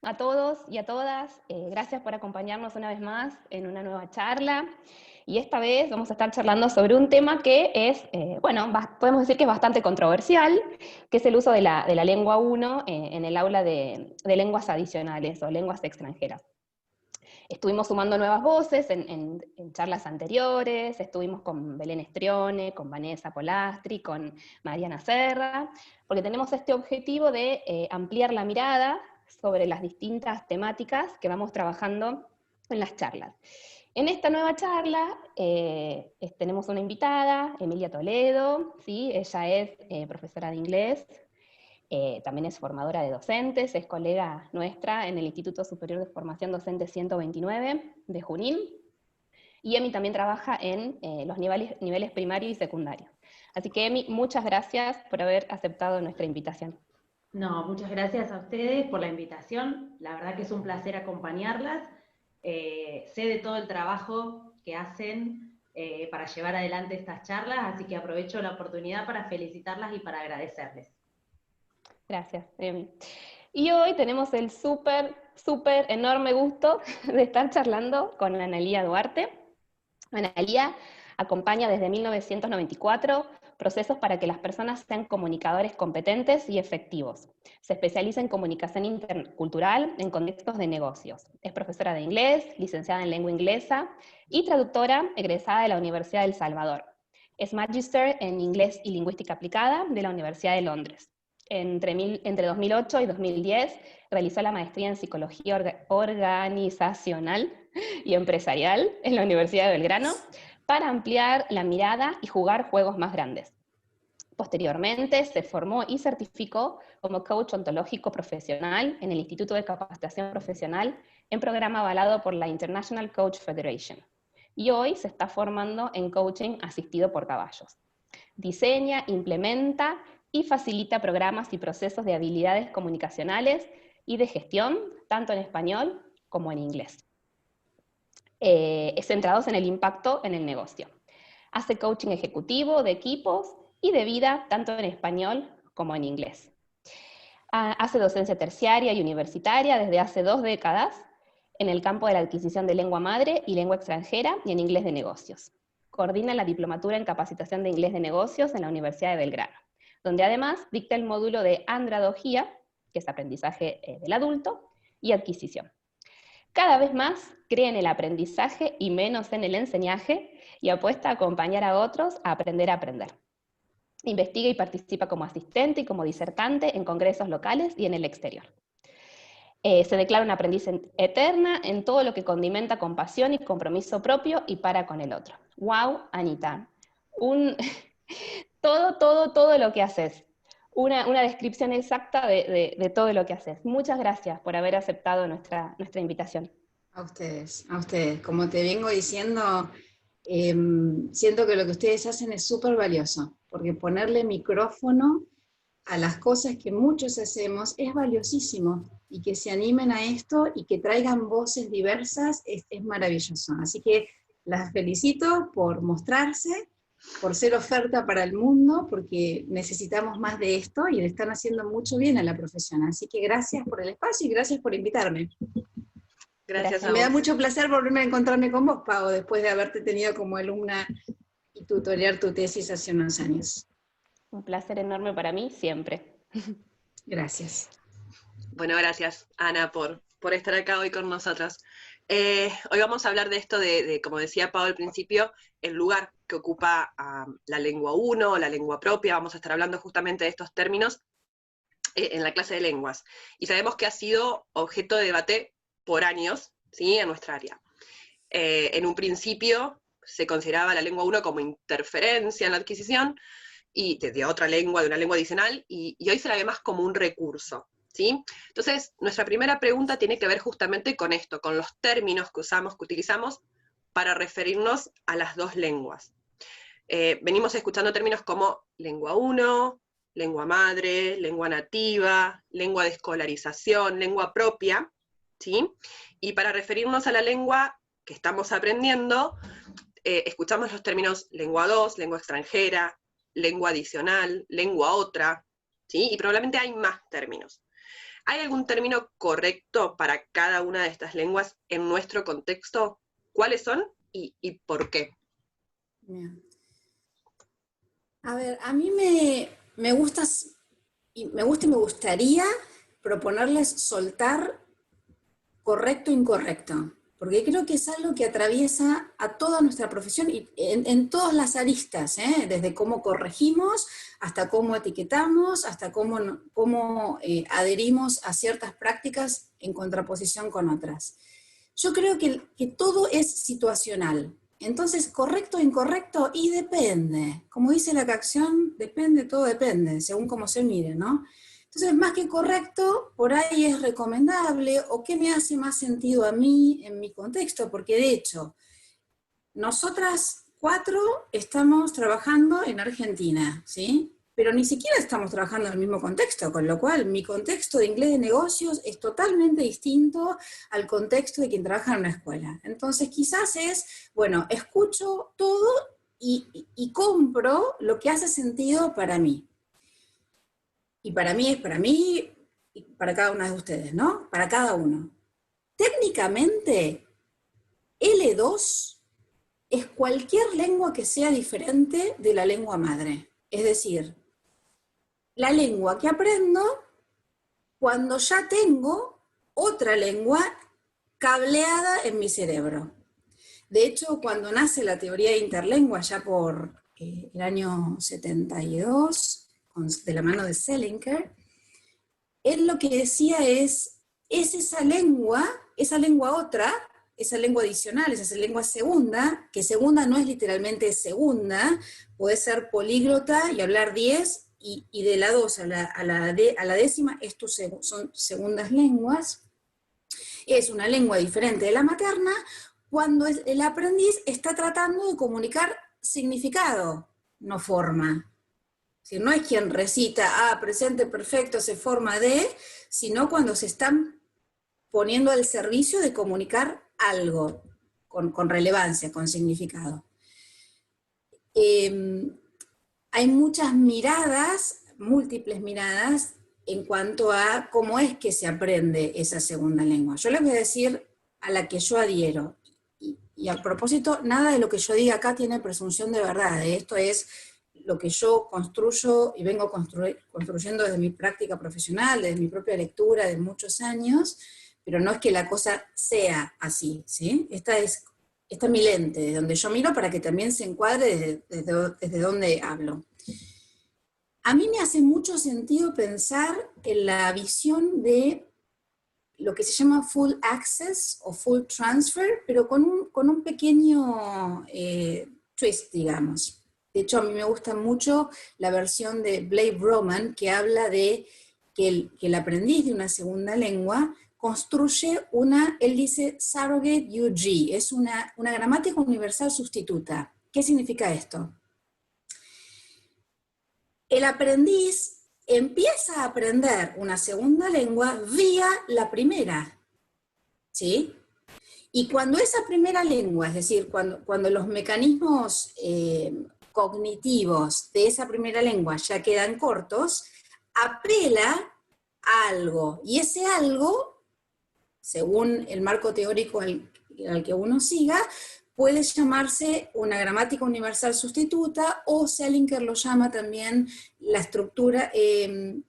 a todos y a todas. Gracias por acompañarnos una vez más en una nueva charla. Y esta vez vamos a estar charlando sobre un tema que es, podemos decir que es bastante controversial, que es el uso de la lengua 1 en el aula de lenguas adicionales o lenguas extranjeras. Estuvimos sumando nuevas voces en charlas anteriores, estuvimos con Belén Estrione, con Vanessa Polastri, con Mariana Serra, porque tenemos este objetivo de ampliar la mirada sobre las distintas temáticas que vamos trabajando en las charlas. En esta nueva charla tenemos una invitada, Emilia Toledo, ¿sí? Ella es profesora de inglés, también es formadora de docentes, es colega nuestra en el Instituto Superior de Formación Docente 129 de Junín, y Emi también trabaja en los niveles primario y secundario. Así que Emi, muchas gracias por haber aceptado nuestra invitación. No, muchas gracias a ustedes por la invitación, la verdad que es un placer acompañarlas, sé de todo el trabajo que hacen para llevar adelante estas charlas, así que aprovecho la oportunidad para felicitarlas y para agradecerles. Gracias, Emi. Y hoy tenemos el súper enorme gusto de estar charlando con Analía Duarte. Analía acompaña desde 1994 procesos para que las personas sean comunicadores competentes y efectivos. Se especializa en comunicación intercultural en contextos de negocios. Es profesora de inglés, licenciada en lengua inglesa y traductora egresada de la Universidad de El Salvador. Es Magister en inglés y lingüística aplicada de la Universidad de Londres. Entre 2008 y 2010 realizó la maestría en psicología organizacional y empresarial en la Universidad de Belgrano para ampliar la mirada y jugar juegos más grandes. Posteriormente se formó y certificó como coach ontológico profesional en el Instituto de Capacitación Profesional en programa avalado por la International Coach Federation. Y hoy se está formando en coaching asistido por caballos. Diseña, implementa y facilita programas y procesos de habilidades comunicacionales y de gestión, tanto en español como en inglés. Centrados en el impacto en el negocio. Hace coaching ejecutivo de equipos y de vida, tanto en español como en inglés. Hace docencia terciaria y universitaria desde hace 2 décadas en el campo de la adquisición de lengua madre y lengua extranjera y en inglés de negocios. Coordina la diplomatura en capacitación de inglés de negocios en la Universidad de Belgrano, donde además dicta el módulo de andradogía, que es aprendizaje del adulto, y adquisición. Cada vez más cree en el aprendizaje y menos en el enseñaje y apuesta a acompañar a otros a aprender a aprender. Investiga y participa como asistente y como disertante en congresos locales y en el exterior. Se declara una aprendiz eterna en todo lo que condimenta con pasión y compromiso propio y para con el otro. ¡Wow, Anita! Todo lo que haces. Una descripción exacta de todo lo que haces. Muchas gracias por haber aceptado nuestra invitación. A ustedes. Como te vengo diciendo, siento que lo que ustedes hacen es súper valioso, porque ponerle micrófono a las cosas que muchos hacemos es valiosísimo, y que se animen a esto y que traigan voces diversas es maravilloso. Así que las felicito por mostrarse, por ser oferta para el mundo, porque necesitamos más de esto y le están haciendo mucho bien a la profesión. Así que gracias por el espacio y gracias por invitarme. Gracias a vos. Me da mucho placer volverme a encontrarme con vos, Pau, después de haberte tenido como alumna y tutorear tu tesis hace unos años. Un placer enorme para mí, siempre. Gracias. Bueno, gracias, Ana, por estar acá hoy con nosotros. Hoy vamos a hablar de esto de, como decía Pau al principio, el lugar que ocupa la lengua 1, la lengua propia. Vamos a estar hablando justamente de estos términos en la clase de lenguas. Y sabemos que ha sido objeto de debate por años, ¿sí?, en nuestra área. En un principio se consideraba la lengua 1 como interferencia en la adquisición y de otra lengua, de una lengua adicional, y hoy se la ve más como un recurso, ¿sí? Entonces, nuestra primera pregunta tiene que ver justamente con esto, con los términos que usamos, que utilizamos para referirnos a las dos lenguas. Venimos escuchando términos como lengua 1, lengua madre, lengua nativa, lengua de escolarización, lengua propia, ¿sí? Y para referirnos a la lengua que estamos aprendiendo, escuchamos los términos lengua 2, lengua extranjera, lengua adicional, lengua otra, ¿sí? Y probablemente hay más términos. ¿Hay algún término correcto para cada una de estas lenguas en nuestro contexto? ¿Cuáles son y por qué? Bien. A ver, a mí me gusta y me gustaría proponerles soltar correcto e incorrecto, porque creo que es algo que atraviesa a toda nuestra profesión y en todas las aristas, desde cómo corregimos, hasta cómo etiquetamos, hasta cómo adherimos a ciertas prácticas en contraposición con otras. Yo creo que todo es situacional. Entonces, correcto o incorrecto, y depende. Como dice la canción, depende, todo depende, según cómo se mire, ¿no? Entonces, más que correcto, por ahí es recomendable, o qué me hace más sentido a mí en mi contexto, porque de hecho, nosotras 4 estamos trabajando en Argentina, ¿sí? Pero ni siquiera estamos trabajando en el mismo contexto, con lo cual mi contexto de inglés de negocios es totalmente distinto al contexto de quien trabaja en una escuela. Entonces quizás es, bueno, escucho todo y compro lo que hace sentido para mí. Y para mí es para mí y para cada una de ustedes, ¿no? Para cada uno. Técnicamente, L2 es cualquier lengua que sea diferente de la lengua madre. Es decir, la lengua que aprendo cuando ya tengo otra lengua cableada en mi cerebro. De hecho, cuando nace la teoría de interlengua, ya por el año 72, de la mano de Selinker, él lo que decía es esa lengua otra, esa lengua adicional, esa lengua segunda, que segunda no es literalmente segunda, puede ser políglota y hablar 10, y de la 2 a la décima son segundas lenguas. Es una lengua diferente de la materna cuando el aprendiz está tratando de comunicar significado, no forma. Es decir, no es quien recita, presente perfecto se forma de, sino cuando se están poniendo al servicio de comunicar algo con relevancia, con significado. Hay muchas miradas, múltiples miradas, en cuanto a cómo es que se aprende esa segunda lengua. Yo les voy a decir a la que yo adhiero. Y a propósito, nada de lo que yo diga acá tiene presunción de verdad. Esto es lo que yo construyo y vengo construyendo desde mi práctica profesional, desde mi propia lectura de muchos años, pero no es que la cosa sea así, ¿sí? Esta es mi lente, de donde yo miro para que también se encuadre desde donde hablo. A mí me hace mucho sentido pensar en la visión de lo que se llama full access o full transfer, pero con un pequeño twist, digamos. De hecho, a mí me gusta mucho la versión de Blake Broman, que habla de que el aprendiz de una segunda lengua construye él dice surrogate UG, es una gramática universal sustituta. ¿Qué significa esto? El aprendiz empieza a aprender una segunda lengua vía la primera, ¿sí? Y cuando esa primera lengua, es decir, cuando los mecanismos cognitivos de esa primera lengua ya quedan cortos, apela a algo, y ese algo, según el marco teórico al que uno siga, puede llamarse una gramática universal sustituta, o Selinker lo llama también la estructura,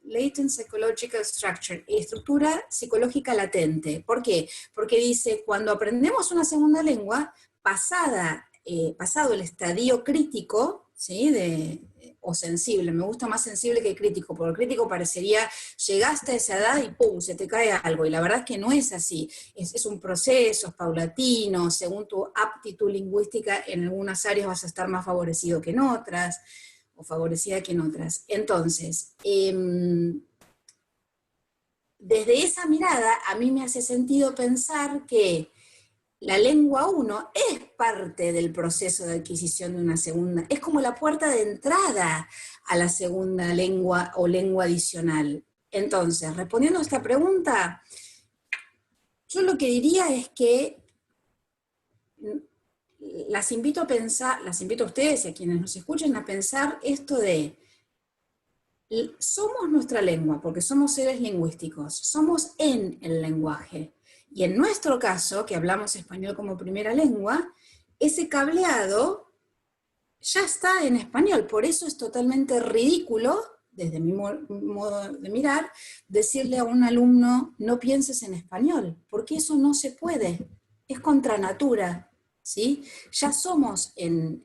latent psychological structure, estructura psicológica latente. ¿Por qué? Porque dice, cuando aprendemos una segunda lengua, pasado el estadio crítico, ¿sí? O sensible, me gusta más sensible que crítico, porque el crítico parecería, llegaste a esa edad y ¡pum!, se te cae algo, y la verdad es que no es así, es un proceso, es paulatino, según tu aptitud lingüística, en algunas áreas vas a estar más favorecido que en otras, o favorecida que en otras. Entonces, desde esa mirada, a mí me hace sentido pensar que la lengua 1 es parte del proceso de adquisición de una segunda, es como la puerta de entrada a la segunda lengua o lengua adicional. Entonces, respondiendo a esta pregunta, yo lo que diría es que las invito a ustedes y a quienes nos escuchen a pensar esto de somos nuestra lengua, porque somos seres lingüísticos, somos en el lenguaje. Y en nuestro caso, que hablamos español como primera lengua, ese cableado ya está en español. Por eso es totalmente ridículo, desde mi modo de mirar, decirle a un alumno, no pienses en español, porque eso no se puede, es contra natura, ¿sí? Ya somos en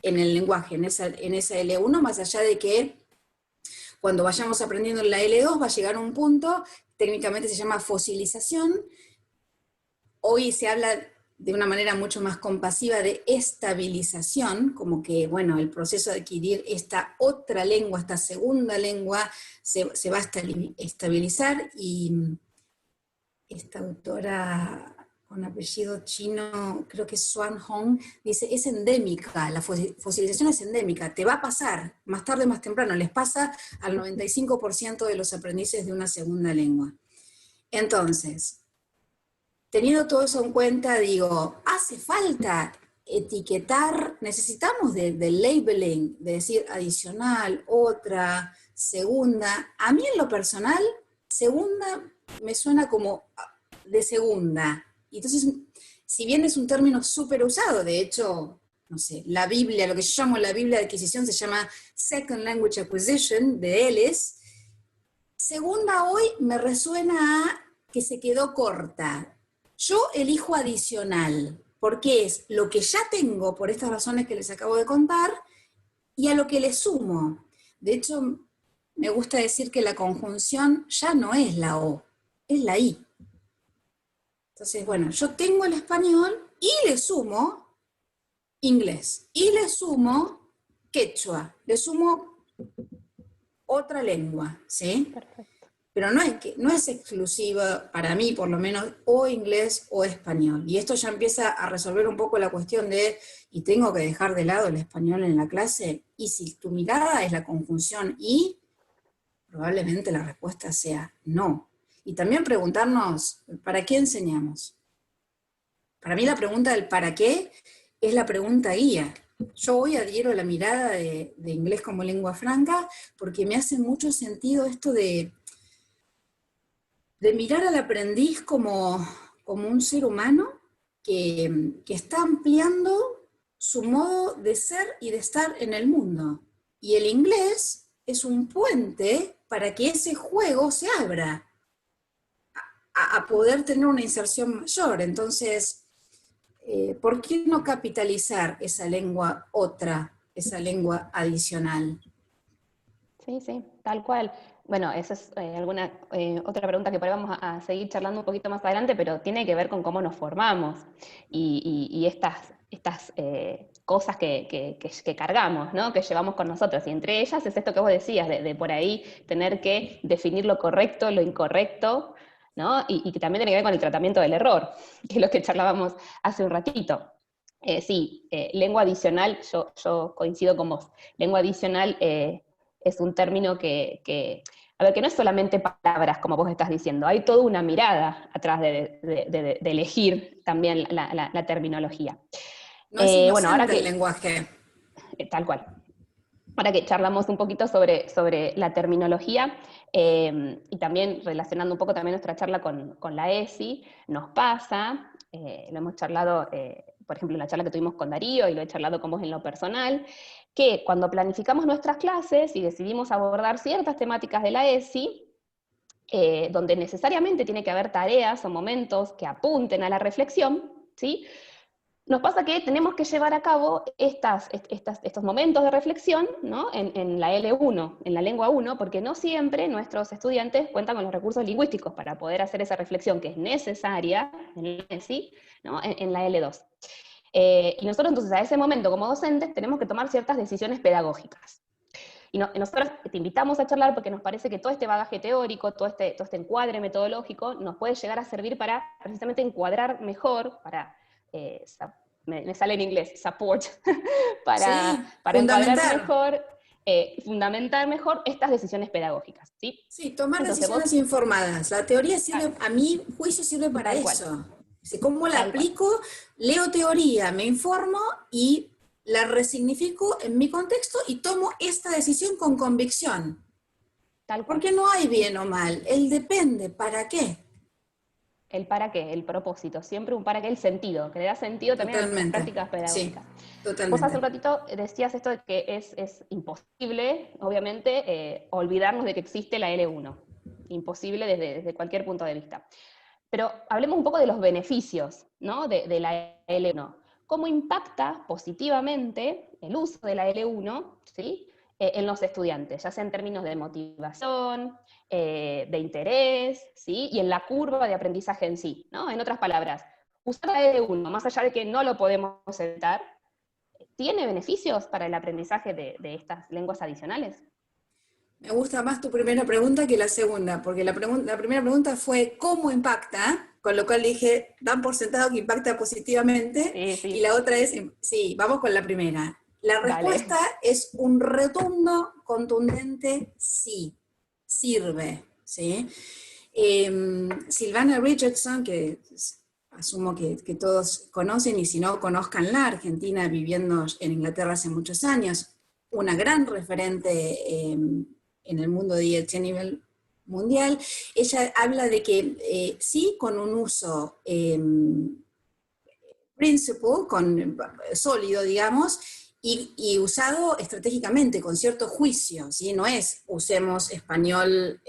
el lenguaje, en esa L1, más allá de que cuando vayamos aprendiendo en la L2 va a llegar un punto, técnicamente se llama fosilización. Hoy se habla de una manera mucho más compasiva de estabilización, como que, bueno, el proceso de adquirir esta otra lengua, esta segunda lengua, se va a estabilizar, y esta autora con apellido chino, creo que es Xuan Hong, dice, es endémica, la fosilización es endémica, te va a pasar, más tarde o más temprano, les pasa al 95% de los aprendices de una segunda lengua. Entonces, teniendo todo eso en cuenta, digo, hace falta etiquetar, necesitamos del labeling, de decir adicional, otra, segunda. A mí en lo personal, segunda me suena como de segunda. Y entonces, si bien es un término súper usado, de hecho, no sé, la Biblia, lo que yo llamo la Biblia de adquisición se llama Second Language Acquisition, de Ellis, segunda hoy me resuena a que se quedó corta. Yo elijo adicional, porque es lo que ya tengo, por estas razones que les acabo de contar, y a lo que le sumo. De hecho, me gusta decir que la conjunción ya no es la O, es la I. Entonces, bueno, yo tengo el español y le sumo inglés, y le sumo quechua, le sumo otra lengua, ¿sí? Perfecto. Pero no es exclusiva, para mí por lo menos, o inglés o español. Y esto ya empieza a resolver un poco la cuestión de, ¿y tengo que dejar de lado el español en la clase? Y si tu mirada es la conjunción y, probablemente la respuesta sea no. Y también preguntarnos, ¿para qué enseñamos? Para mí la pregunta del ¿para qué? Es la pregunta guía. Yo hoy adhiero a la mirada de inglés como lengua franca porque me hace mucho sentido esto de mirar al aprendiz como un ser humano que está ampliando su modo de ser y de estar en el mundo. Y el inglés es un puente para que ese juego se abra, a poder tener una inserción mayor. Entonces, ¿por qué no capitalizar esa lengua otra, esa lengua adicional? Sí, sí, tal cual. Bueno, esa es alguna otra pregunta que por ahí vamos a seguir charlando un poquito más adelante, pero tiene que ver con cómo nos formamos y estas cosas que cargamos, ¿no? Que llevamos con nosotros. Y entre ellas es esto que vos decías, de por ahí tener que definir lo correcto, lo incorrecto, ¿no? Y que también tiene que ver con el tratamiento del error, que es lo que charlábamos hace un ratito. Sí, lengua adicional, yo coincido con vos. Lengua adicional es un término a ver, que no es solamente palabras, como vos estás diciendo, hay toda una mirada atrás de elegir también la terminología. No es inocente Bueno, ahora el lenguaje. Tal cual. Ahora que charlamos un poquito sobre la terminología, y también relacionando un poco también nuestra charla con la ESI, nos pasa, lo hemos charlado, por ejemplo, en la charla que tuvimos con Darío, y lo he charlado con vos en lo personal, que cuando planificamos nuestras clases y decidimos abordar ciertas temáticas de la ESI, donde necesariamente tiene que haber tareas o momentos que apunten a la reflexión, ¿sí? Nos pasa que tenemos que llevar a cabo estos momentos de reflexión, ¿no? en la L1, en la lengua 1, porque no siempre nuestros estudiantes cuentan con los recursos lingüísticos para poder hacer esa reflexión que es necesaria en la ESI, ¿no? en la L2. Y nosotros entonces a ese momento como docentes tenemos que tomar ciertas decisiones pedagógicas. Y nosotros te invitamos a charlar porque nos parece que todo este bagaje teórico, todo este encuadre metodológico nos puede llegar a servir para precisamente encuadrar mejor, para me sale en inglés, support, para encuadrar mejor, fundamentar mejor estas decisiones pedagógicas. Sí, Tomar decisiones informadas. La teoría sirve, a mi juicio sirve para eso. ¿Cómo la aplico? Leo teoría, me informo y la resignifico en mi contexto y tomo esta decisión con convicción. Tal cual. Porque no hay bien o mal, el depende, ¿para qué? El para qué, el propósito, siempre un para qué, el sentido, que le da sentido también a nuestras Totalmente, prácticas sí, pedagógicas. Vos hace totalmente. un ratito decías esto de que es imposible, obviamente, olvidarnos de que existe la L1. Imposible desde cualquier punto de vista. Pero hablemos un poco de los beneficios, ¿no? de la L1. ¿Cómo impacta positivamente el uso de la L1, ¿sí? En los estudiantes, ya sea en términos de motivación, de interés, ¿sí? Y en la curva de aprendizaje en sí, ¿no? En otras palabras, usar la L1, más allá de que no lo podemos evitar, ¿tiene beneficios para el aprendizaje de estas lenguas adicionales? Me gusta más tu primera pregunta que la segunda, porque la primera pregunta fue ¿cómo impacta? Con lo cual dije, dan por sentado que impacta positivamente, Sí, y sí, la otra es, sí, vamos con la primera. La respuesta dale. es un rotundo, contundente sí, sirve, ¿sí? Silvana Richardson, que asumo que todos conocen, y si no, conozcanla, argentina viviendo en Inglaterra hace muchos años, una gran referente en el mundo de IELTS a nivel mundial. Ella habla de que sí, con un uso sólido, digamos, y usado estratégicamente, con cierto juicio, ¿sí? No es usemos español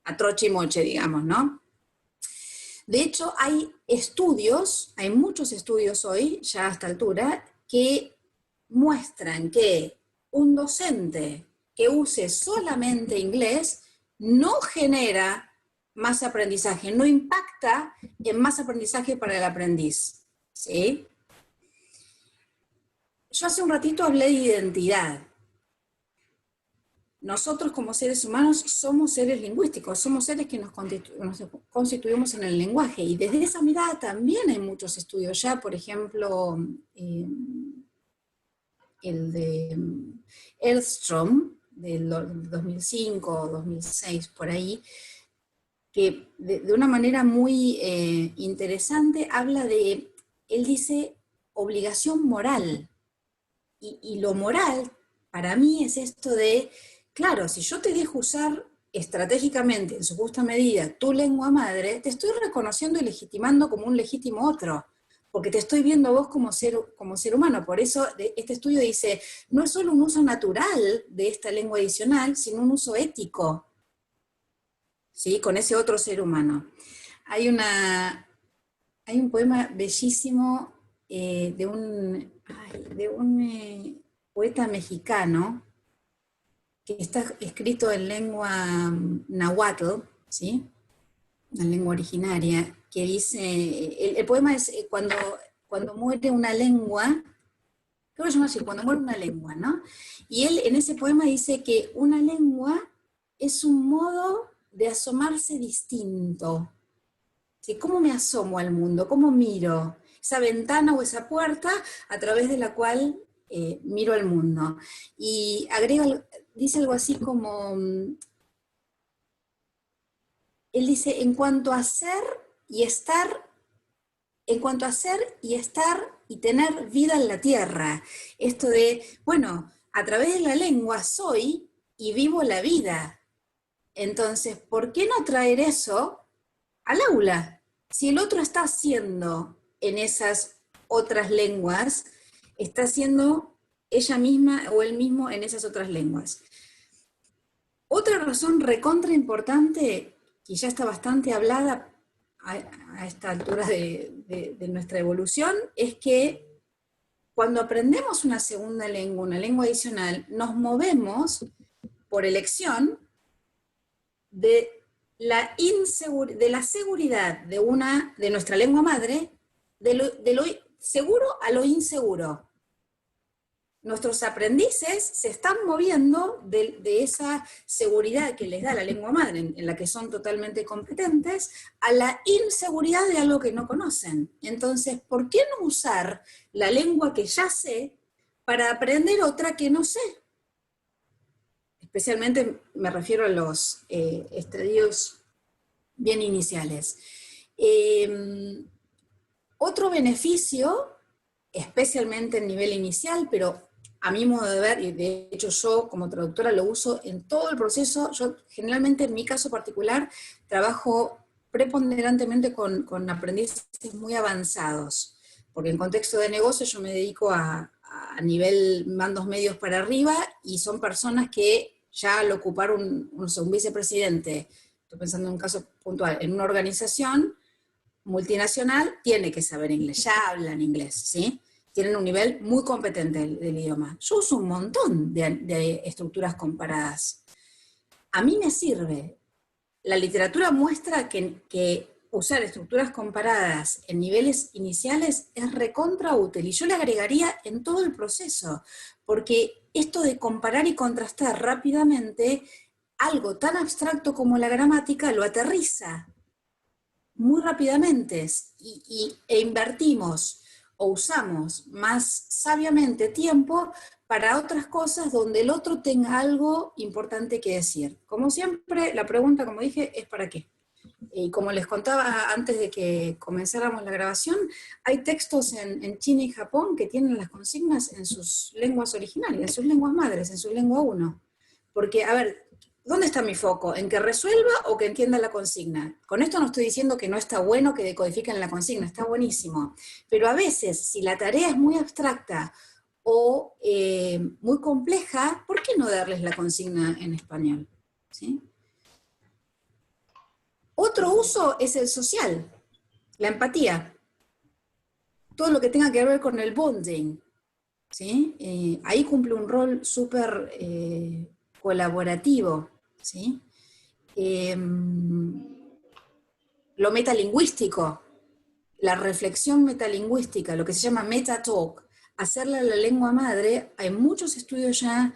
a troche y moche, digamos, ¿no? De hecho, hay muchos estudios hoy, ya a esta altura, que muestran que un docente que use solamente inglés no genera más aprendizaje, no impacta en más aprendizaje para el aprendiz, ¿sí? Yo hace un ratito hablé de identidad. Nosotros como seres humanos somos seres lingüísticos, somos seres que nos constituimos en el lenguaje, y desde esa mirada también hay muchos estudios ya, por ejemplo, el de Earlstrom, del 2005 o 2006, por ahí, que de una manera muy interesante habla de, él dice, obligación moral. Y lo moral, para mí, es esto de, claro, si yo te dejo usar estratégicamente, en su justa medida, tu lengua madre, te estoy reconociendo y legitimando como un legítimo otro, porque te estoy viendo a vos como ser humano. Por eso este estudio dice, no es solo un uso natural de esta lengua adicional, sino un uso ético, ¿sí? Con ese otro ser humano. Hay un poema bellísimo de un poeta mexicano que está escrito en lengua nahuatl, ¿sí? Una lengua originaria, que dice, el poema es cuando muere una lengua, creo que se llama así, cuando muere una lengua, ¿no? Y él en ese poema dice que una lengua es un modo de asomarse distinto. ¿Sí? ¿Cómo me asomo al mundo? ¿Cómo miro? Esa ventana o esa puerta a través de la cual miro al mundo. Y dice algo así como, él dice, en cuanto a ser y estar y tener vida en la tierra. Esto de, bueno, a través de la lengua soy y vivo la vida. Entonces, ¿por qué no traer eso al aula? Si el otro está haciendo en esas otras lenguas, está haciendo ella misma o él mismo en esas otras lenguas. Otra razón recontra importante, que ya está bastante hablada a esta altura de nuestra evolución, es que cuando aprendemos una segunda lengua, una lengua adicional, nos movemos por elección de la seguridad de nuestra lengua madre, de lo seguro a lo inseguro. Nuestros aprendices se están moviendo de esa seguridad que les da la lengua madre, en la que son totalmente competentes, a la inseguridad de algo que no conocen. Entonces, ¿por qué no usar la lengua que ya sé para aprender otra que no sé? Especialmente me refiero a los estadios bien iniciales. Otro beneficio especialmente en nivel inicial, pero a mi modo de ver, y de hecho yo como traductora lo uso en todo el proceso. Yo generalmente en mi caso particular trabajo preponderantemente con aprendices muy avanzados, porque en contexto de negocio yo me dedico a nivel mandos medios para arriba, y son personas que ya al ocupar un vicepresidente, estoy pensando en un caso puntual, en una organización multinacional, tiene que saber inglés, ya hablan inglés, ¿sí? Tienen un nivel muy competente del idioma. Yo uso un montón de estructuras comparadas. A mí me sirve. La literatura muestra que usar estructuras comparadas en niveles iniciales es recontra útil, y yo le agregaría en todo el proceso, porque esto de comparar y contrastar rápidamente algo tan abstracto como la gramática lo aterriza muy rápidamente, e invertimos o usamos más sabiamente tiempo para otras cosas donde el otro tenga algo importante que decir. Como siempre, la pregunta, como dije, es ¿para qué? Y como les contaba antes de que comenzáramos la grabación, hay textos en China y Japón que tienen las consignas en sus lenguas originales, en sus lenguas madres, en su lengua 1. Porque, a ver, ¿dónde está mi foco? ¿En que resuelva o que entienda la consigna? Con esto no estoy diciendo que no está bueno que decodifiquen la consigna, está buenísimo. Pero a veces, si la tarea es muy abstracta o muy compleja, ¿por qué no darles la consigna en español? ¿Sí? Otro uso es el social, la empatía, todo lo que tenga que ver con el bonding, ¿sí? Ahí cumple un rol súper colaborativo, ¿sí? Lo metalingüístico, la reflexión metalingüística, lo que se llama meta-talk, hacerla a la lengua madre, hay muchos estudios ya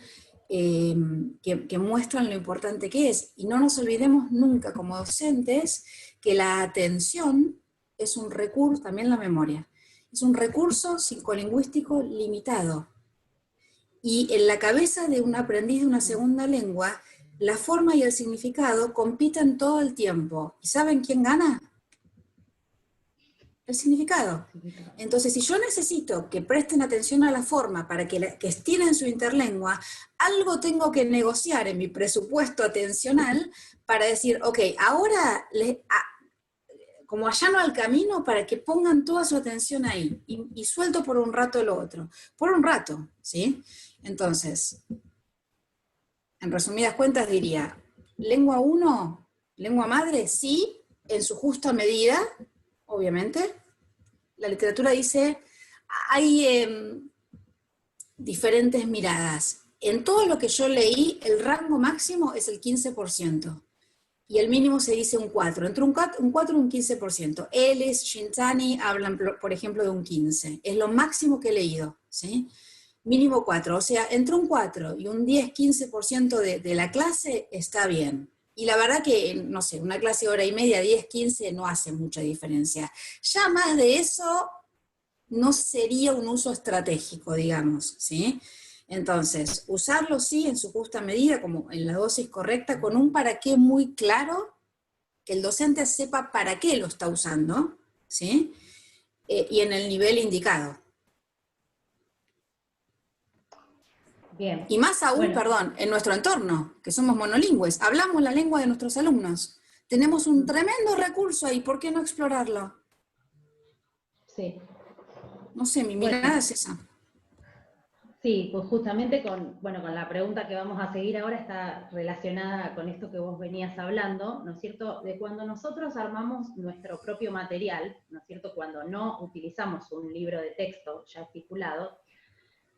que muestran lo importante que es. Y no nos olvidemos nunca como docentes que la atención es un recurso, también la memoria, es un recurso psicolingüístico limitado. Y en la cabeza de un aprendiz de una segunda lengua, la forma y el significado compiten todo el tiempo. ¿Y saben quién gana? El significado. Entonces, si yo necesito que presten atención a la forma para que estiren su interlengua, algo tengo que negociar en mi presupuesto atencional para decir, ok, ahora como allano al camino para que pongan toda su atención ahí, y suelto por un rato lo otro. Por un rato, ¿sí? Entonces, en resumidas cuentas diría, lengua 1, lengua madre, sí, en su justa medida, obviamente. La literatura dice, hay diferentes miradas. En todo lo que yo leí, el rango máximo es el 15%, y el mínimo se dice un 4%, entre un 4 y un 15%. Ellis, Shintani hablan, por ejemplo, de un 15%. Es lo máximo que he leído, ¿sí? Mínimo 4, o sea, entre un 4 y un 10-15% de la clase está bien. Y la verdad que, no sé, una clase de hora y media, 10-15, no hace mucha diferencia. Ya más de eso no sería un uso estratégico, digamos, ¿sí? Entonces, usarlo sí en su justa medida, como en la dosis correcta, con un para qué muy claro, que el docente sepa para qué lo está usando, ¿sí? Y en el nivel indicado. Bien. Y más aún, Bueno, perdón, en nuestro entorno, que somos monolingües, hablamos la lengua de nuestros alumnos. Tenemos un tremendo recurso ahí, ¿por qué no explorarlo? sí. No sé, mi Bueno, mirada es esa. sí, pues justamente con la pregunta que vamos a seguir ahora está relacionada con esto que vos venías hablando, ¿no es cierto? De cuando nosotros armamos nuestro propio material, ¿no es cierto? Cuando no utilizamos un libro de texto ya estipulado,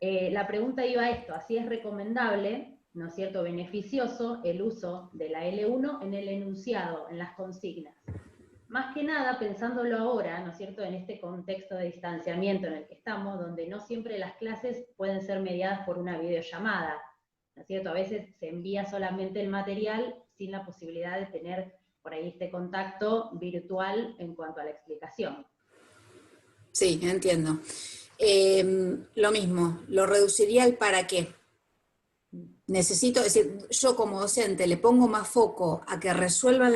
la pregunta iba a esto: ¿así es recomendable, ¿no es cierto?, beneficioso el uso de la L1 en el enunciado, en las consignas? Más que nada, pensándolo ahora, ¿no es cierto?, en este contexto de distanciamiento en el que estamos, donde no siempre las clases pueden ser mediadas por una videollamada, ¿no es cierto? A veces se envía solamente el material sin la posibilidad de tener por ahí este contacto virtual en cuanto a la explicación. Sí, entiendo. Lo mismo, lo reduciría al para qué. Necesito, es decir, yo como docente le pongo más foco a que resuelvan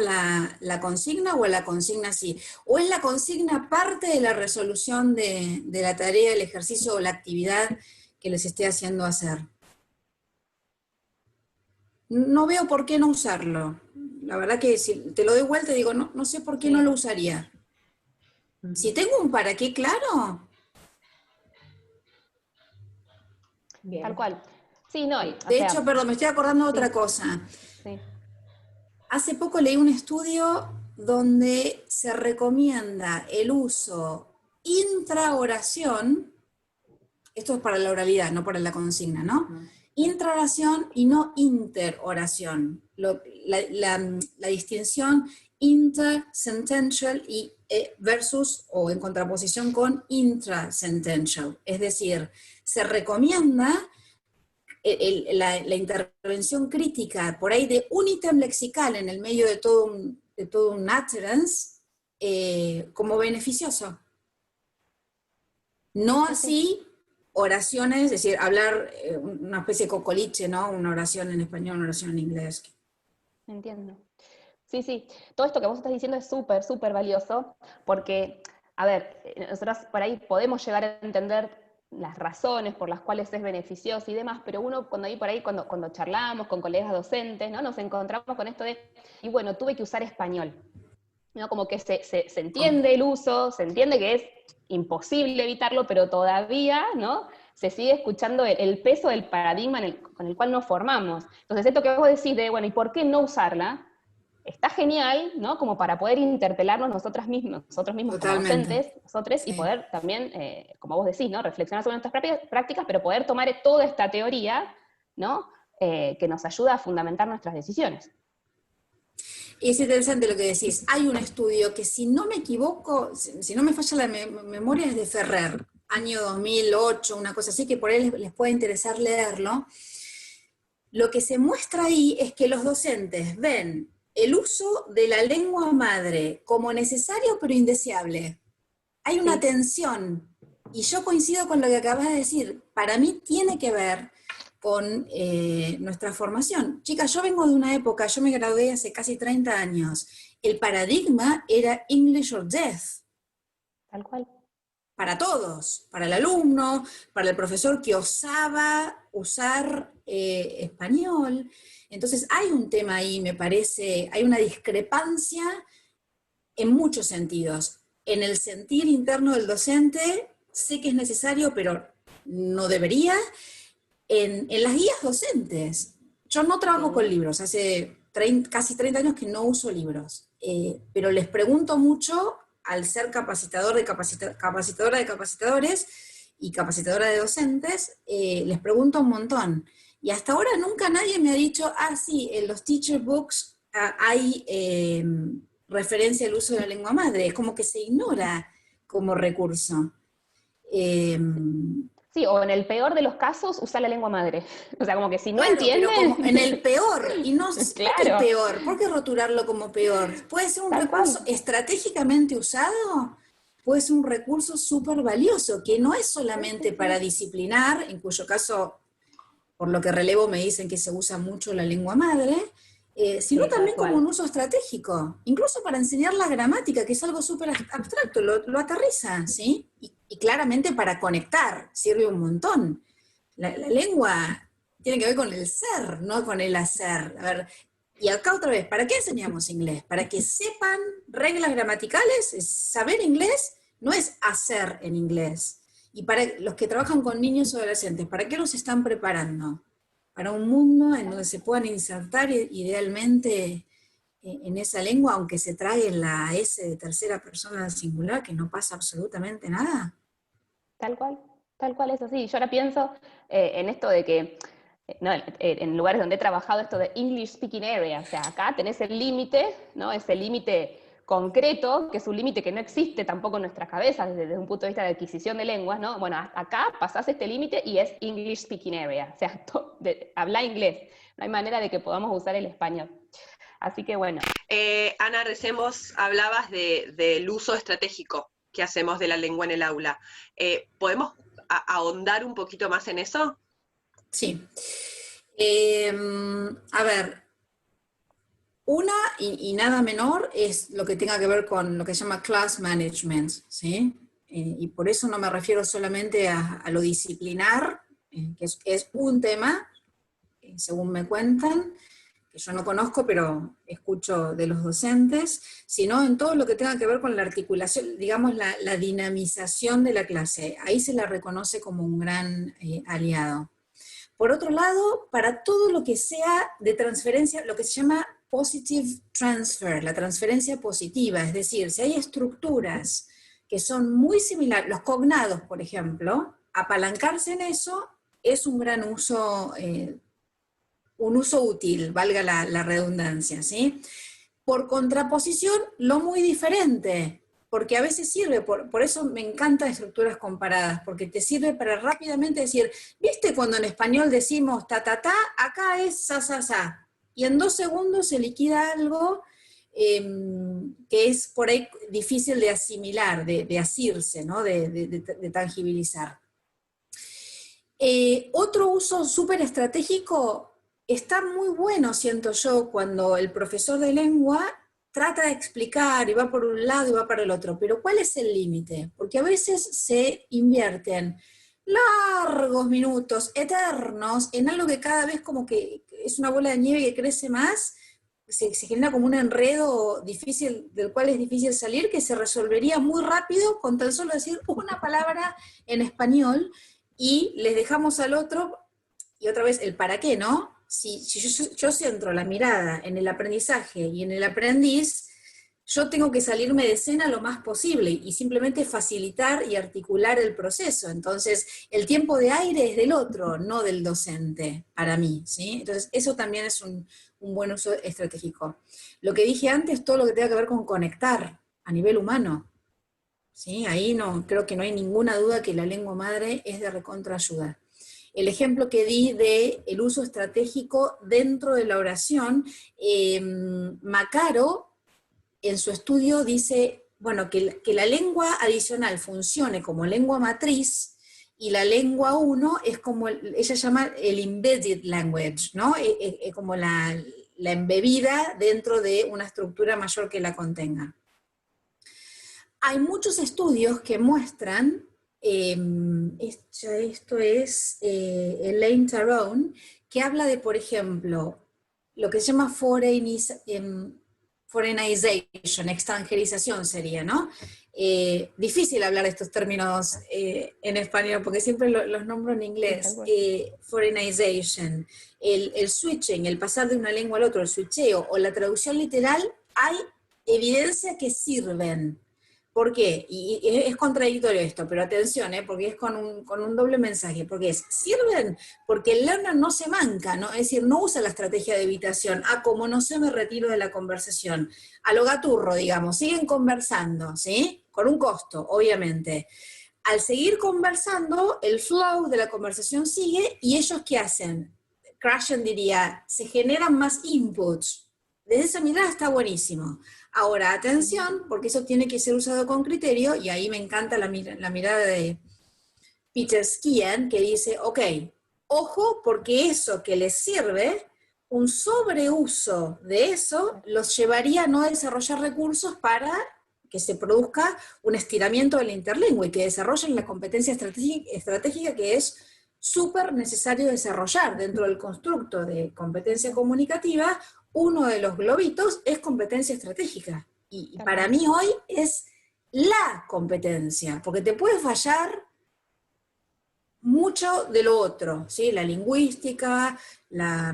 la consigna o a la consigna sí. O es la consigna parte de la resolución de la tarea, el ejercicio o la actividad que les esté haciendo hacer. No veo por qué no usarlo. La verdad que si te lo doy vuelta y digo, no sé por qué no lo usaría. Si tengo un para qué claro. Bien. Tal cual. Sí, no, De hecho, perdón, me estoy acordando de otra cosa. Sí. Hace poco leí un estudio donde se recomienda el uso intraoración, esto es para la oralidad, no para la consigna, ¿no? Intraoración y no interoración. La distinción intersentential y versus o en contraposición con intrasentential. Es decir, se recomienda la intervención crítica por ahí de un ítem lexical en el medio de todo un utterance como beneficioso. No así oraciones, es decir, hablar una especie de cocoliche, ¿no? Una oración en español, una oración en inglés. Entiendo. Sí. Todo esto que vos estás diciendo es súper, súper valioso, porque, a ver, nosotros por ahí podemos llegar a entender las razones por las cuales es beneficioso y demás, pero uno cuando charlamos con colegas docentes, ¿no? Nos encontramos con esto de, y bueno, tuve que usar español, ¿no? Como que se entiende el uso, se entiende que es imposible evitarlo, pero todavía, ¿no? Se sigue escuchando el peso del paradigma con el cual nos formamos. Entonces, esto que vos decís de, bueno, ¿y por qué no usarla? Está genial, ¿no? Como para poder interpelarnos nosotros mismos como docentes, nosotros, sí. Y poder también, como vos decís, ¿no? Reflexionar sobre nuestras prácticas, pero poder tomar toda esta teoría, ¿no? Que nos ayuda a fundamentar nuestras decisiones. Y es interesante lo que decís. Hay un estudio que, si no me equivoco, si no me falla la memoria, es de Ferrer, año 2008, una cosa así, que por ahí les puede interesar leerlo. Lo que se muestra ahí es que los docentes ven el uso de la lengua madre como necesario pero indeseable. Hay una tensión, y yo coincido con lo que acabas de decir. Para mí tiene que ver con nuestra formación. Chicas, yo vengo de una época, yo me gradué hace casi 30 años, el paradigma era English or Death. Tal cual. Para todos, para el alumno, para el profesor que osaba usar español. Entonces hay un tema ahí, me parece, hay una discrepancia en muchos sentidos. En el sentir interno del docente, sé que es necesario, pero no debería. En las guías docentes, yo no trabajo con libros, hace casi 30 años que no uso libros, pero les pregunto mucho al ser capacitadora de capacitadores y capacitadora de docentes, les pregunto un montón. Y hasta ahora nunca nadie me ha dicho, sí, en los teacher books hay referencia al uso de la lengua madre. Es como que se ignora como recurso. Sí, o en el peor de los casos, usar la lengua madre. O sea, como que si no claro, entienden... pero como en el peor, y no claro. ¿Por qué peor? ¿Por qué rotularlo como peor? Puede ser un recurso estratégicamente usado, puede ser un recurso súper valioso, que no es solamente para disciplinar, en cuyo caso, por lo que relevo me dicen que se usa mucho la lengua madre, sino también como un uso estratégico, incluso para enseñar la gramática, que es algo súper abstracto, lo aterriza, ¿sí? Y claramente para conectar, sirve un montón. La lengua tiene que ver con el ser, no con el hacer. A ver, y acá otra vez, ¿para qué enseñamos inglés? Para que sepan reglas gramaticales. Saber inglés no es hacer en inglés. Y para los que trabajan con niños o adolescentes, ¿para qué los están preparando? Para un mundo en donde se puedan insertar idealmente en esa lengua, aunque se traguen la S de tercera persona singular, que no pasa absolutamente nada. Tal cual es así. Yo ahora pienso en esto de que, no, en lugares donde he trabajado, esto de English Speaking Area, o sea, acá tenés el límite, ¿no? Ese límite concreto, que es un límite que no existe tampoco en nuestras cabezas desde un punto de vista de adquisición de lenguas, ¿no? Bueno, acá pasás este límite y es English Speaking Area, o sea, habla inglés, no hay manera de que podamos usar el español. Así que bueno. Ana, recién vos hablabas del uso estratégico que hacemos de la lengua en el aula. ¿Podemos ahondar un poquito más en eso? Sí. A ver, una y nada menor es lo que tenga que ver con lo que se llama class management, ¿sí? Y por eso no me refiero solamente a lo disciplinar, que es un tema, según me cuentan, que yo no conozco, pero escucho de los docentes, sino en todo lo que tenga que ver con la articulación, digamos, la dinamización de la clase. Ahí se la reconoce como un gran aliado. Por otro lado, para todo lo que sea de transferencia, lo que se llama positive transfer, la transferencia positiva, es decir, si hay estructuras que son muy similares, los cognados, por ejemplo, apalancarse en eso es un gran uso, un uso útil, valga la redundancia, ¿sí? Por contraposición, lo muy diferente, porque a veces sirve, por eso me encantan estructuras comparadas, porque te sirve para rápidamente decir, ¿viste cuando en español decimos ta, ta, ta? Acá es sa, sa, sa. Y en 2 segundos se liquida algo que es por ahí difícil de asimilar, de asirse, ¿no? de tangibilizar. Otro uso súper estratégico está muy bueno, siento yo, cuando el profesor de lengua trata de explicar y va por un lado y va para el otro, pero ¿cuál es el límite? Porque a veces se invierten largos minutos, eternos, en algo que cada vez como que es una bola de nieve que crece más, se genera como un enredo difícil, del cual es difícil salir, que se resolvería muy rápido con tan solo decir una palabra en español, y les dejamos al otro, y otra vez el para qué, ¿no? Si yo centro la mirada en el aprendizaje y en el aprendiz, yo tengo que salirme de escena lo más posible y simplemente facilitar y articular el proceso. Entonces, el tiempo de aire es del otro, no del docente, para mí, ¿sí? Entonces, eso también es un buen uso estratégico. Lo que dije antes, todo lo que tenga que ver con conectar a nivel humano, ¿sí? Ahí no, creo que no hay ninguna duda que la lengua madre es de recontraayuda. El ejemplo que di del uso estratégico dentro de la oración, Macaro, en su estudio dice, bueno, que la lengua adicional funcione como lengua matriz, y la lengua 1 es como, ella llama el embedded language, ¿no? Es como la embebida dentro de una estructura mayor que la contenga. Hay muchos estudios que muestran, esto es Elaine Tarone, que habla de, por ejemplo, lo que se llama foreignization, extranjerización sería, ¿no? Difícil hablar estos términos en español, porque siempre los nombro en inglés. Foreignization, el switching, el pasar de una lengua al otro, el switcheo, o la traducción literal, hay evidencia que sirven. ¿Por qué? Y es contradictorio esto, pero atención, porque es con un doble mensaje, porque sirven porque el learner no se manca, ¿no? Es decir, no usa la estrategia de evitación, como no sé, me retiro de la conversación, a lo gaturro, digamos, siguen conversando, ¿sí? Con un costo, obviamente. Al seguir conversando, el flow de la conversación sigue, y ellos, ¿qué hacen? Krashen diría, se generan más inputs. Desde esa mirada está buenísimo. Ahora, atención, porque eso tiene que ser usado con criterio, y ahí me encanta la mirada de Peter Skian, que dice, ok, ojo, porque eso que les sirve, un sobreuso de eso los llevaría a no desarrollar recursos para que se produzca un estiramiento de la interlingua y que desarrollen la competencia estratégica que es súper necesario desarrollar dentro del constructo de competencia comunicativa. Uno de los globitos es competencia estratégica. Y para mí hoy es la competencia, porque te puede fallar mucho de lo otro, ¿sí? La lingüística, la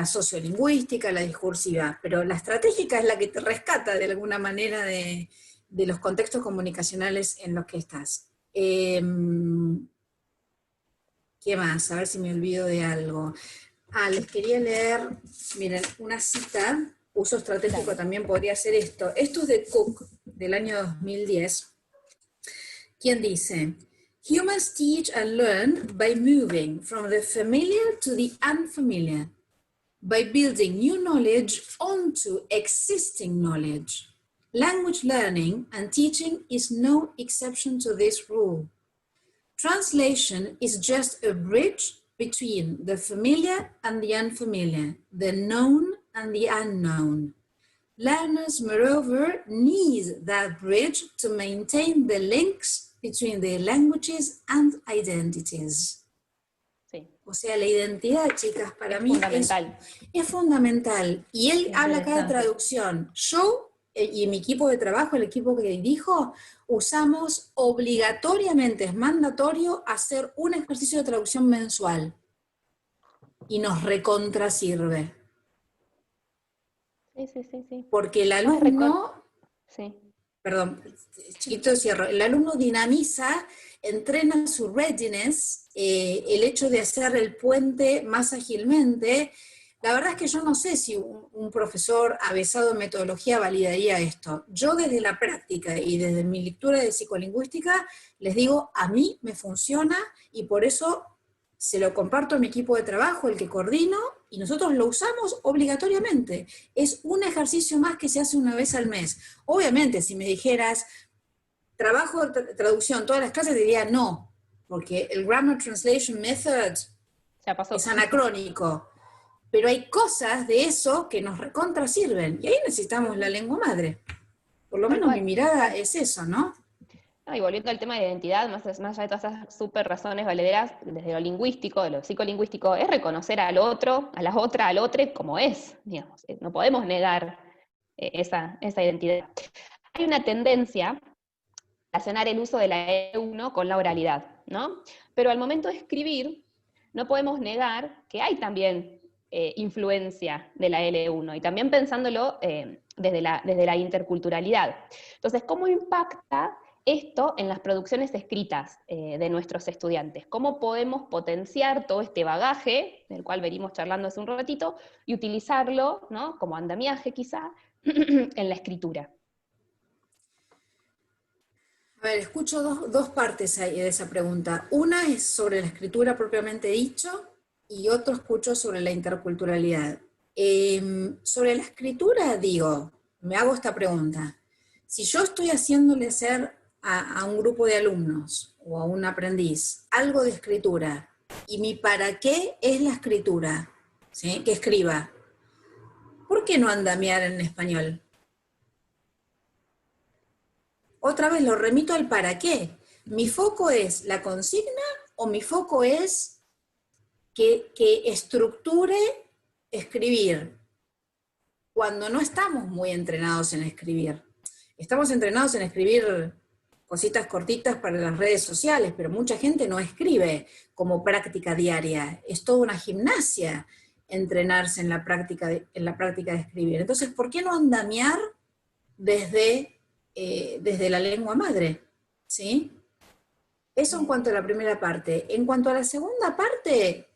sociolingüística, la discursiva, pero la estratégica es la que te rescata de alguna manera de los contextos comunicacionales en los que estás. ¿Qué más? A ver si me olvido de algo. Les quería leer, miren, una cita, uso estratégico también podría ser esto. Esto es de Cook, del año 2010, quien dice, humans teach and learn by moving from the familiar to the unfamiliar, by building new knowledge onto existing knowledge. Language learning and teaching is no exception to this rule. Translation is just a bridge between the familiar and the unfamiliar, the known and the unknown. Learners, moreover, need that bridge to maintain the links between their languages and identities. Sí. O sea, la identidad, chicas, para mí fundamental. Es fundamental. Y él habla acá de Interesante. traducción. Yo y mi equipo de trabajo, el equipo que dirijo, usamos obligatoriamente, es mandatorio, hacer un ejercicio de traducción mensual. Y nos recontra sirve. Sí. Porque el Más alumno, Sí. perdón, chiquito cierro, el alumno dinamiza, entrena su readiness, el hecho de hacer el puente más ágilmente. La verdad es que yo no sé si un profesor avesado en metodología validaría esto. Yo desde la práctica y desde mi lectura de psicolingüística, les digo, a mí me funciona y por eso se lo comparto a mi equipo de trabajo, el que coordino, y nosotros lo usamos obligatoriamente. Es un ejercicio más que se hace una vez al mes. Obviamente, si me dijeras, trabajo de traducción todas las clases, diría no, porque el Grammar Translation Method Ya pasó. es anacrónico. Pero hay cosas de eso que nos recontra sirven, y ahí necesitamos la lengua madre. Por lo menos mi mirada es eso, ¿no? No, y volviendo al tema de identidad, más allá de todas esas súper razones valederas, desde lo lingüístico, de lo psicolingüístico, es reconocer al otro, a la otra, al otro como es, digamos. No podemos negar esa identidad. Hay una tendencia a relacionar el uso de la E1 con la oralidad, ¿no? Pero al momento de escribir, no podemos negar que hay también influencia de la L1, y también pensándolo desde la interculturalidad. Entonces, ¿cómo impacta esto en las producciones escritas de nuestros estudiantes? ¿Cómo podemos potenciar todo este bagaje, del cual venimos charlando hace un ratito, y utilizarlo, ¿no?, como andamiaje quizá, en la escritura? A ver, escucho dos partes ahí de esa pregunta. Una es sobre la escritura propiamente dicho, y otro escucho sobre la interculturalidad. Sobre la escritura, digo, me hago esta pregunta. Si yo estoy haciéndole hacer a un grupo de alumnos o a un aprendiz algo de escritura, y mi para qué es la escritura, ¿sí?, que escriba, ¿por qué no andamiar en español? Otra vez lo remito al para qué. ¿Mi foco es la consigna o mi foco es que estructure escribir? Cuando no estamos muy entrenados en escribir. Estamos entrenados en escribir cositas cortitas para las redes sociales, pero mucha gente no escribe como práctica diaria. Es toda una gimnasia entrenarse en la práctica de escribir. Entonces, ¿por qué no andamiar desde la lengua madre? ¿Sí? Eso en cuanto a la primera parte. En cuanto a la segunda parte,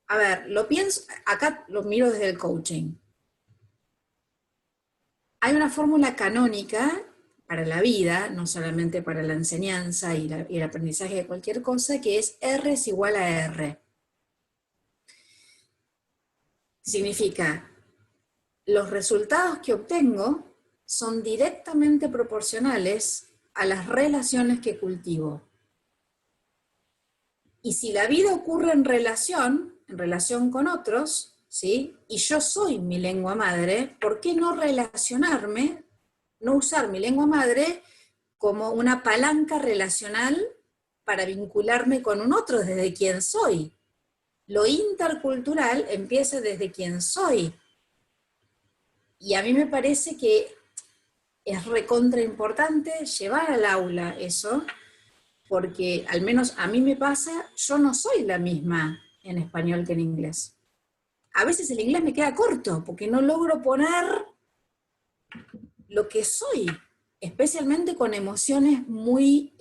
a ver, lo pienso, acá lo miro desde el coaching. Hay una fórmula canónica para la vida, no solamente para la enseñanza y el aprendizaje de cualquier cosa, que es R es igual a R. Significa, los resultados que obtengo son directamente proporcionales a las relaciones que cultivo. Y si la vida ocurre en relación con otros, ¿sí?, y yo soy mi lengua madre, ¿por qué no relacionarme, no usar mi lengua madre como una palanca relacional para vincularme con un otro desde quien soy? Lo intercultural empieza desde quien soy. Y a mí me parece que es recontra importante llevar al aula eso, porque al menos a mí me pasa, yo no soy la misma en español que en inglés. A veces el inglés me queda corto, porque no logro poner lo que soy, especialmente con emociones muy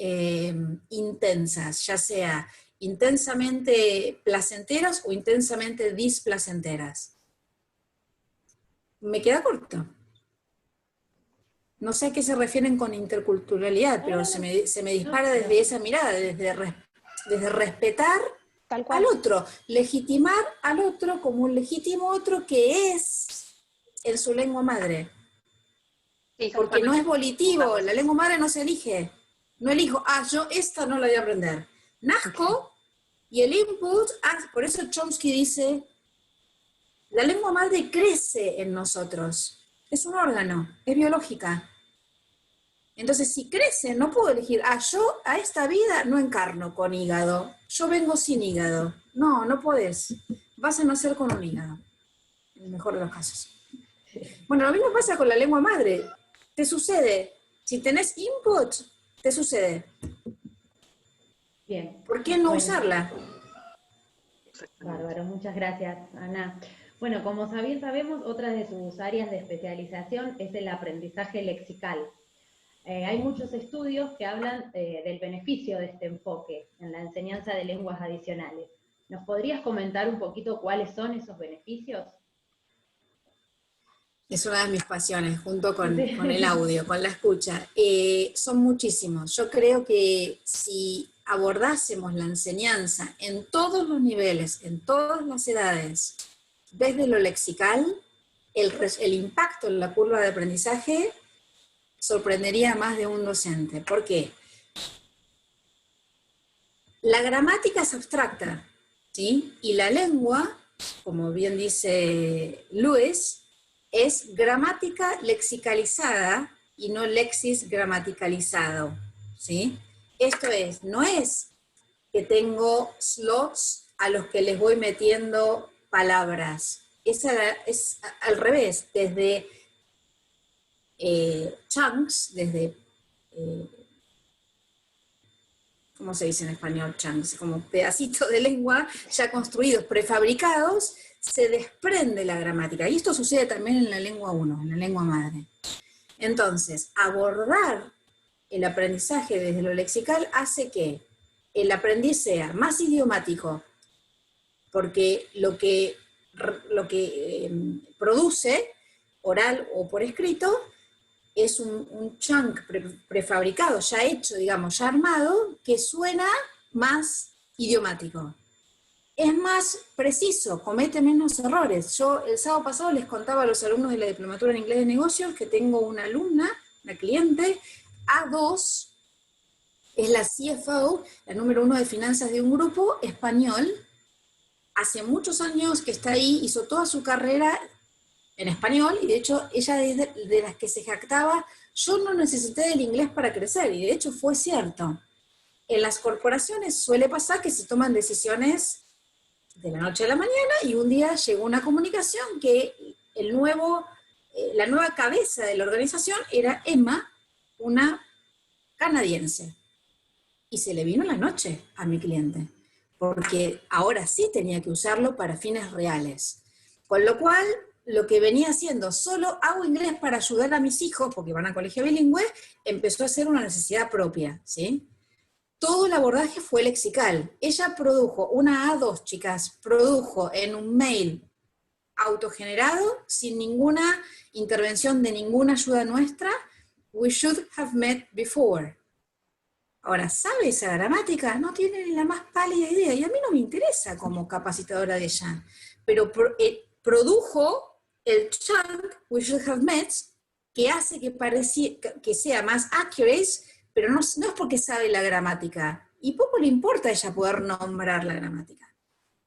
intensas, ya sea intensamente placenteras o intensamente displacenteras. Me queda corto. No sé a qué se refieren con interculturalidad, pero se me dispara desde esa mirada, desde respetar Tal cual. al otro, legitimar al otro como un legítimo otro que es en su lengua madre. Sí, Porque no es volitivo, Vamos. la lengua madre no se elige. No elijo, yo esta no la voy a aprender. Nazco Y el input, por eso Chomsky dice, la lengua madre crece en nosotros. Es un órgano, es biológica. Entonces, si crece, no puedo elegir, yo a esta vida no encarno con hígado, yo vengo sin hígado. No, no podés. Vas a nacer con un hígado, en el mejor de los casos. Bueno, lo mismo pasa con la lengua madre. Te sucede. Si tenés input, te sucede. Bien. ¿Por qué no usarla? Bárbaro, muchas gracias, Ana. Bueno, como bien sabemos, otra de sus áreas de especialización es el aprendizaje lexical. Hay muchos estudios que hablan del beneficio de este enfoque en la enseñanza de lenguas adicionales. ¿Nos podrías comentar un poquito cuáles son esos beneficios? Es una de mis pasiones, junto con Sí. el audio, con la escucha. Son muchísimos. Yo creo que si abordásemos la enseñanza en todos los niveles, en todas las edades, desde lo lexical, el impacto en la curva de aprendizaje sorprendería a más de un docente. ¿Por qué? La gramática es abstracta, ¿sí? Y la lengua, como bien dice Lewis, es gramática lexicalizada y no lexis gramaticalizado, ¿sí? Esto es, no es que tengo slots a los que les voy metiendo palabras. Es al revés, desde chunks, desde, ¿cómo se dice en español chunks? Como pedacitos de lengua ya construidos, prefabricados, se desprende la gramática. Y esto sucede también en la lengua 1, en la lengua madre. Entonces, abordar el aprendizaje desde lo lexical hace que el aprendiz sea más idiomático, porque lo que produce, oral o por escrito, es un chunk prefabricado, ya hecho, digamos, ya armado, que suena más idiomático. Es más preciso, comete menos errores. Yo el sábado pasado les contaba a los alumnos de la Diplomatura en Inglés de Negocios que tengo una alumna, una cliente, A2, es la CFO, la número 1 de finanzas de un grupo español, hace muchos años que está ahí, hizo toda su carrera en español, y de hecho ella es de las que se jactaba, yo no necesité del inglés para crecer, y de hecho fue cierto. En las corporaciones suele pasar que se toman decisiones de la noche a la mañana, y un día llegó una comunicación que la nueva cabeza de la organización era Emma, una canadiense. Y se le vino la noche a mi cliente, porque ahora sí tenía que usarlo para fines reales. Con lo cual, lo que venía haciendo, solo hago inglés para ayudar a mis hijos, porque van a colegio bilingüe, empezó a ser una necesidad propia, ¿sí? Todo el abordaje fue lexical. Ella produjo, una A2, chicas, produjo en un mail autogenerado, sin ninguna intervención de ninguna ayuda nuestra, "We should have met before". Ahora, ¿sabe esa gramática? No tiene ni la más pálida idea, y a mí no me interesa como capacitadora de ella, pero produjo el chunk "We should have met", que hace que sea más accurate, pero no es porque sabe la gramática, y poco le importa a ella poder nombrar la gramática.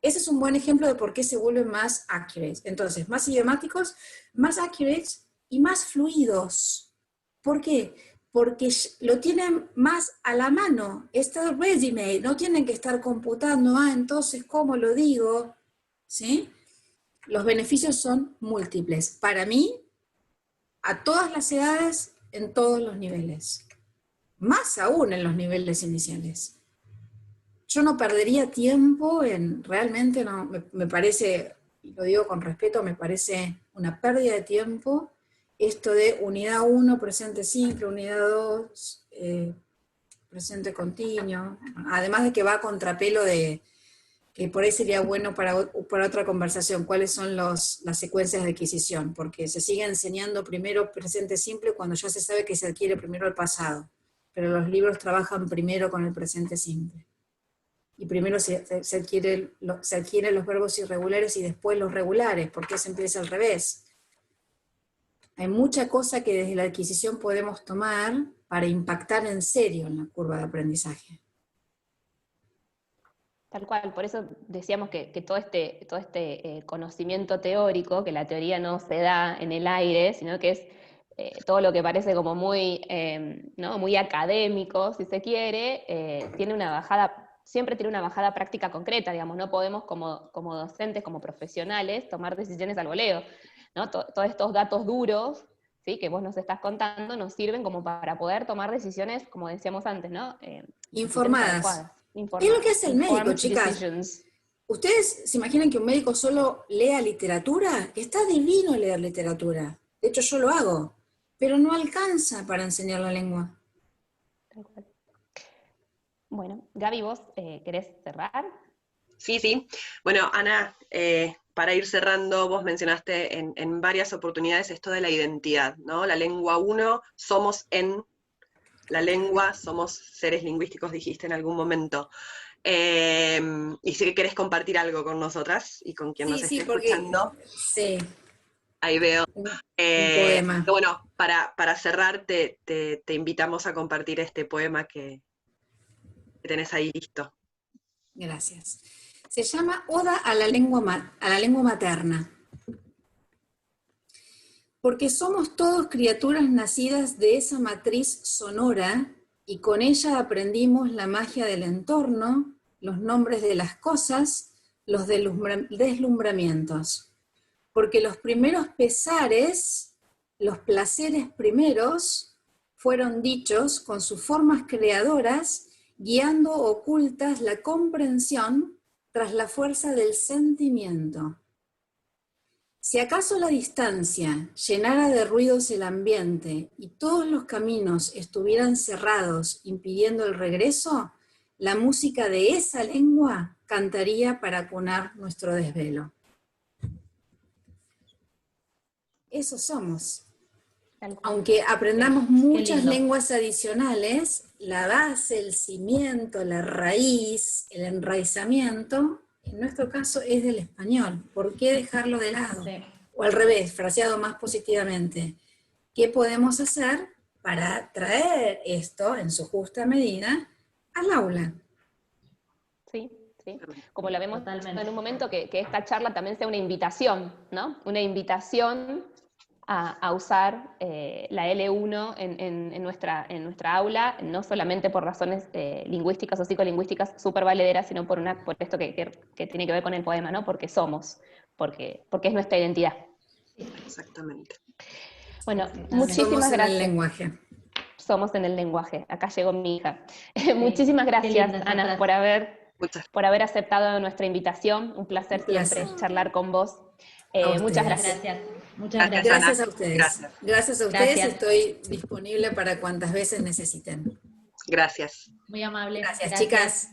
Ese es un buen ejemplo de por qué se vuelven más accurate. Entonces, más idiomáticos, más accurate y más fluidos. ¿Por qué? Porque lo tienen más a la mano, está ready-made, no tienen que estar computando, entonces, ¿cómo lo digo? ¿Sí? Los beneficios son múltiples. Para mí, a todas las edades, en todos los niveles. Más aún en los niveles iniciales. Yo no perdería tiempo realmente no, me parece, y lo digo con respeto, me parece una pérdida de tiempo esto de unidad 1, presente simple, unidad 2, presente continuo, además de que va a contrapelo de, que por ahí sería bueno para otra conversación, cuáles son las secuencias de adquisición, porque se sigue enseñando primero presente simple cuando ya se sabe que se adquiere primero el pasado, pero los libros trabajan primero con el presente simple. Y primero se adquieren los verbos irregulares y después los regulares, porque se empieza al revés. Hay mucha cosa que desde la adquisición podemos tomar para impactar en serio en la curva de aprendizaje. Tal cual, por eso decíamos que todo este conocimiento teórico, que la teoría no se da en el aire, sino que es todo lo que parece como muy, ¿no? muy académico, si se quiere, siempre tiene una bajada práctica concreta, digamos, no podemos como docentes, como profesionales, tomar decisiones al voleo, ¿no? Todos estos datos duros, ¿sí? que vos nos estás contando, nos sirven como para poder tomar decisiones, como decíamos antes, ¿no? Informadas. ¿Qué es lo que hace el médico, chicas? ¿Ustedes se imaginan que un médico solo lea literatura? Que está divino leer literatura. De hecho, yo lo hago. Pero no alcanza para enseñar la lengua. Bueno, Gaby, ¿vos querés cerrar? Sí. Bueno, Ana, para ir cerrando, vos mencionaste en varias oportunidades esto de la identidad, ¿no? La lengua 1, somos en la lengua, somos seres lingüísticos, dijiste en algún momento. Y sé que querés compartir algo con nosotras y con quien nos esté escuchando. Sí. Ahí veo. Un poema. Bueno, para cerrar, te invitamos a compartir este poema que tenés ahí listo. Gracias. Se llama Oda a la lengua materna. Porque somos todos criaturas nacidas de esa matriz sonora y con ella aprendimos la magia del entorno, los nombres de las cosas, los deslumbramientos. Porque los primeros pesares, los placeres primeros, fueron dichos con sus formas creadoras, guiando ocultas la comprensión tras la fuerza del sentimiento. Si acaso la distancia llenara de ruidos el ambiente y todos los caminos estuvieran cerrados impidiendo el regreso, la música de esa lengua cantaría para acunar nuestro desvelo. Eso somos. Aunque aprendamos muchas lenguas adicionales, la base, el cimiento, la raíz, el enraizamiento, en nuestro caso es del español. ¿Por qué dejarlo de lado? Sí. O al revés, fraseado más positivamente. ¿Qué podemos hacer para traer esto en su justa medida al aula? Sí. Como lo vemos en un momento, que esta charla también sea una invitación, ¿no? Una invitación a usar la L1 en nuestra aula, no solamente por razones lingüísticas o psicolingüísticas súper valederas, sino por esto que tiene que ver con el poema, ¿no? Porque somos, porque es nuestra identidad. Exactamente. Bueno, muchísimas gracias. Somos en el lenguaje. Somos en el lenguaje. Acá llegó mi hija. Muchísimas gracias, Ana, por haber aceptado nuestra invitación. Un placer siempre charlar con vos. Muchas gracias. Muchas gracias. Gracias a ustedes. Gracias a ustedes. Estoy disponible para cuantas veces necesiten. Gracias. Muy amable. Gracias, chicas.